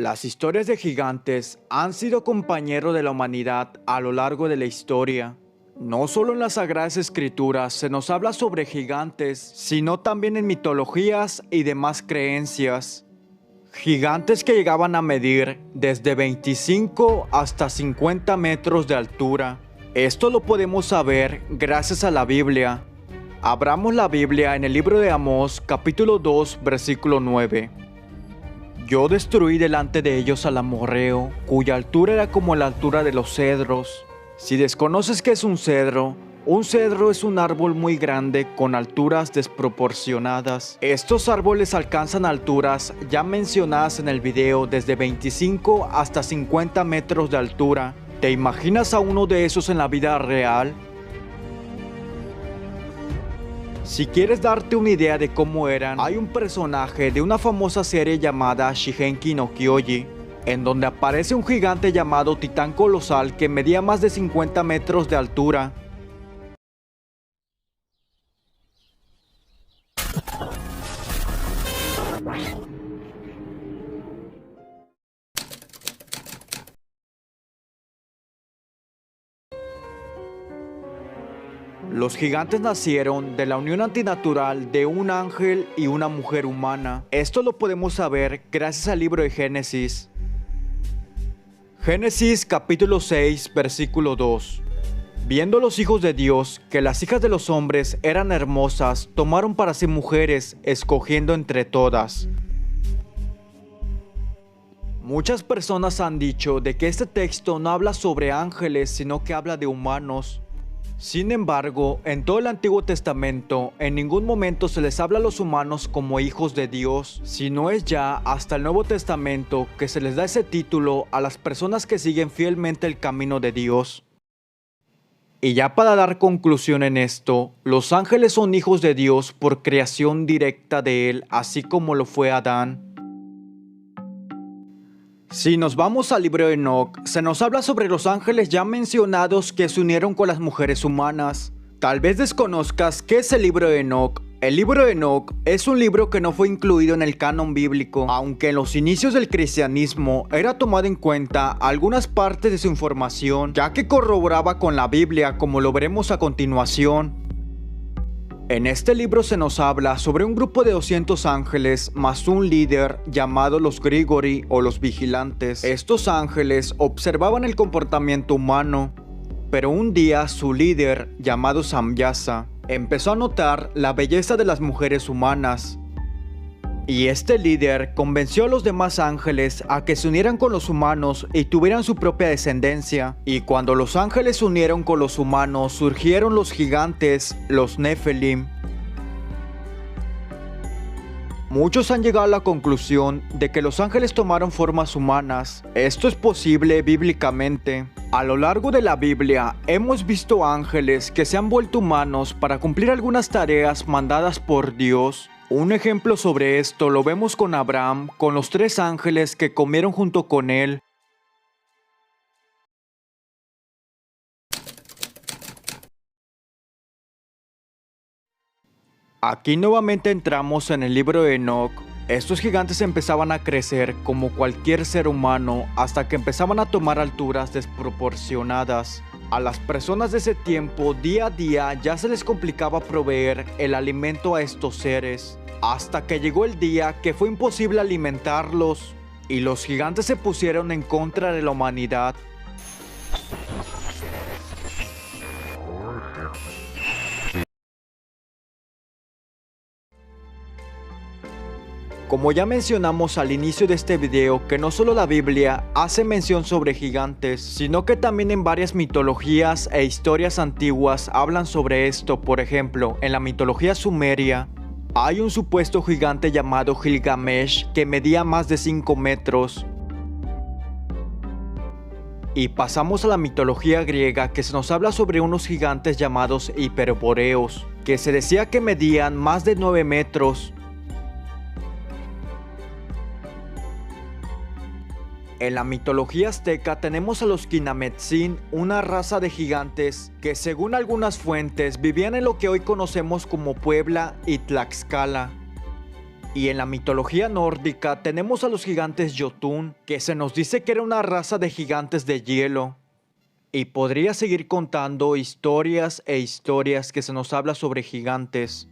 Las historias de gigantes han sido compañeros de la humanidad a lo largo de la historia. No solo en las Sagradas Escrituras se nos habla sobre gigantes, sino también en mitologías y demás creencias. Gigantes que llegaban a medir desde 25 hasta 50 metros de altura. Esto lo podemos saber gracias a la Biblia. Abramos la Biblia en el libro de Amós, capítulo 2, versículo 9. Yo destruí delante de ellos al amorreo, cuya altura era como la altura de los cedros. Si desconoces qué es un cedro es un árbol muy grande con alturas desproporcionadas. Estos árboles alcanzan alturas ya mencionadas en el video desde 25 hasta 50 metros de altura. ¿Te imaginas a uno de esos en la vida real? Si quieres darte una idea de cómo eran, hay un personaje de una famosa serie llamada Shingeki no Kyoji, en donde aparece un gigante llamado Titán Colosal que medía más de 50 metros de altura. Los gigantes nacieron de la unión antinatural de un ángel y una mujer humana. Esto lo podemos saber gracias al libro de Génesis. Génesis capítulo 6, versículo 2. Viendo los hijos de Dios que las hijas de los hombres eran hermosas, tomaron para sí mujeres, escogiendo entre todas. Muchas personas han dicho de que este texto no habla sobre ángeles, sino que habla de humanos. Sin embargo, en todo el Antiguo Testamento, en ningún momento se les habla a los humanos como hijos de Dios, sino es ya hasta el Nuevo Testamento que se les da ese título a las personas que siguen fielmente el camino de Dios. Y ya para dar conclusión en esto, los ángeles son hijos de Dios por creación directa de Él, así como lo fue Adán. Si nos vamos al libro de Enoc, se nos habla sobre los ángeles ya mencionados que se unieron con las mujeres humanas. Tal vez desconozcas qué es el libro de Enoc. El libro de Enoc es un libro que no fue incluido en el canon bíblico, aunque en los inicios del cristianismo era tomado en cuenta algunas partes de su información, ya que corroboraba con la Biblia, como lo veremos a continuación. En este libro se nos habla sobre un grupo de 200 ángeles más un líder llamado los Grigori o los vigilantes. Estos ángeles observaban el comportamiento humano, pero un día su líder, llamado Samyasa, empezó a notar la belleza de las mujeres humanas. Y este líder convenció a los demás ángeles a que se unieran con los humanos y tuvieran su propia descendencia. Y cuando los ángeles se unieron con los humanos, surgieron los gigantes, los Nephilim. Muchos han llegado a la conclusión de que los ángeles tomaron formas humanas. Esto es posible bíblicamente. A lo largo de la Biblia hemos visto ángeles que se han vuelto humanos para cumplir algunas tareas mandadas por Dios. Un ejemplo sobre esto lo vemos con Abraham, con los 3 ángeles que comieron junto con él. Aquí nuevamente entramos en el libro de Enoc. Estos gigantes empezaban a crecer como cualquier ser humano hasta que empezaban a tomar alturas desproporcionadas. A las personas de ese tiempo, día a día, ya se les complicaba proveer el alimento a estos seres, hasta que llegó el día que fue imposible alimentarlos, y los gigantes se pusieron en contra de la humanidad. Como ya mencionamos al inicio de este video, que no solo la Biblia hace mención sobre gigantes, sino que también en varias mitologías e historias antiguas hablan sobre esto. Por ejemplo, en la mitología sumeria, hay un supuesto gigante llamado Gilgamesh que medía más de 5 metros. Y pasamos a la mitología griega, que se nos habla sobre unos gigantes llamados hiperboreos, que se decía que medían más de 9 metros. En la mitología azteca tenemos a los Kinametsin, una raza de gigantes que según algunas fuentes vivían en lo que hoy conocemos como Puebla y Tlaxcala. Y en la mitología nórdica tenemos a los gigantes Jotun, que se nos dice que era una raza de gigantes de hielo. Y podría seguir contando historias e historias que se nos habla sobre gigantes.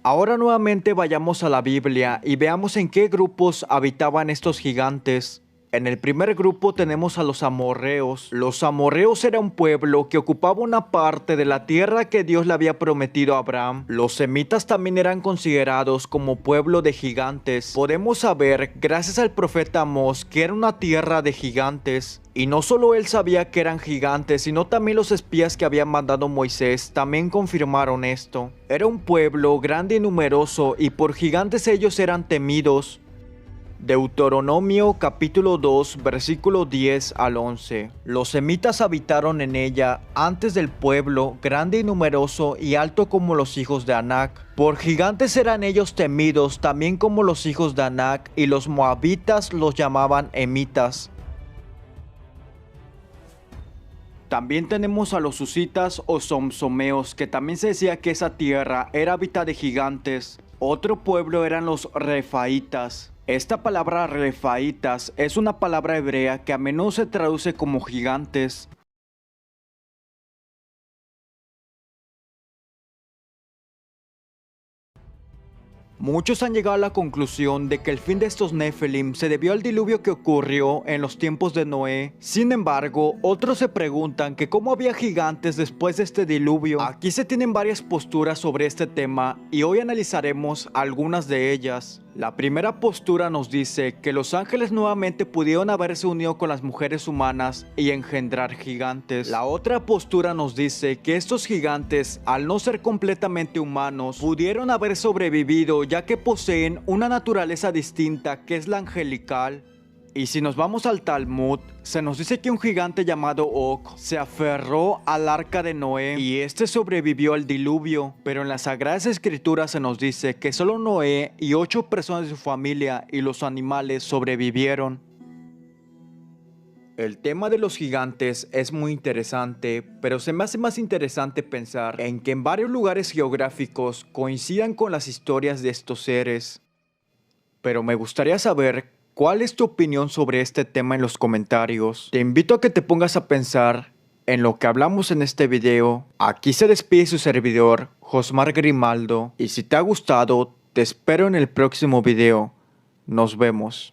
Ahora nuevamente vayamos a la Biblia y veamos en qué grupos habitaban estos gigantes. En el primer grupo tenemos a los amorreos. Los amorreos era un pueblo que ocupaba una parte de la tierra que Dios le había prometido a Abraham. Los semitas también eran considerados como pueblo de gigantes. Podemos saber, gracias al profeta Amós, que era una tierra de gigantes. Y no solo él sabía que eran gigantes, sino también los espías que había mandado Moisés también confirmaron esto. Era un pueblo grande y numeroso, y por gigantes ellos eran temidos. Deuteronomio capítulo 2 versículo 10 al 11. Los semitas habitaron en ella antes del pueblo, grande y numeroso y alto como los hijos de Anac. Por gigantes eran ellos temidos, también como los hijos de Anac, y los moabitas los llamaban emitas. También tenemos a los susitas o somsomeos, que también se decía que esa tierra era hábitat de gigantes. Otro pueblo eran los refaitas. Esta palabra refaitas es una palabra hebrea que a menudo se traduce como gigantes. Muchos han llegado a la conclusión de que el fin de estos Nephilim se debió al diluvio que ocurrió en los tiempos de Noé. Sin embargo, otros se preguntan que cómo había gigantes después de este diluvio. Aquí se tienen varias posturas sobre este tema y hoy analizaremos algunas de ellas. La primera postura nos dice que los ángeles nuevamente pudieron haberse unido con las mujeres humanas y engendrar gigantes. La otra postura nos dice que estos gigantes, al no ser completamente humanos, pudieron haber sobrevivido ya que poseen una naturaleza distinta que es la angelical. Y si nos vamos al Talmud, se nos dice que un gigante llamado Og se aferró al arca de Noé y este sobrevivió al diluvio, pero en las Sagradas Escrituras se nos dice que solo Noé y 8 personas de su familia y los animales sobrevivieron. El tema de los gigantes es muy interesante, pero se me hace más interesante pensar en que en varios lugares geográficos coincidan con las historias de estos seres. Pero me gustaría saber ¿cuál es tu opinión sobre este tema en los comentarios? Te invito a que te pongas a pensar en lo que hablamos en este video. Aquí se despide su servidor, Josmar Grimaldo. Y si te ha gustado, te espero en el próximo video. Nos vemos.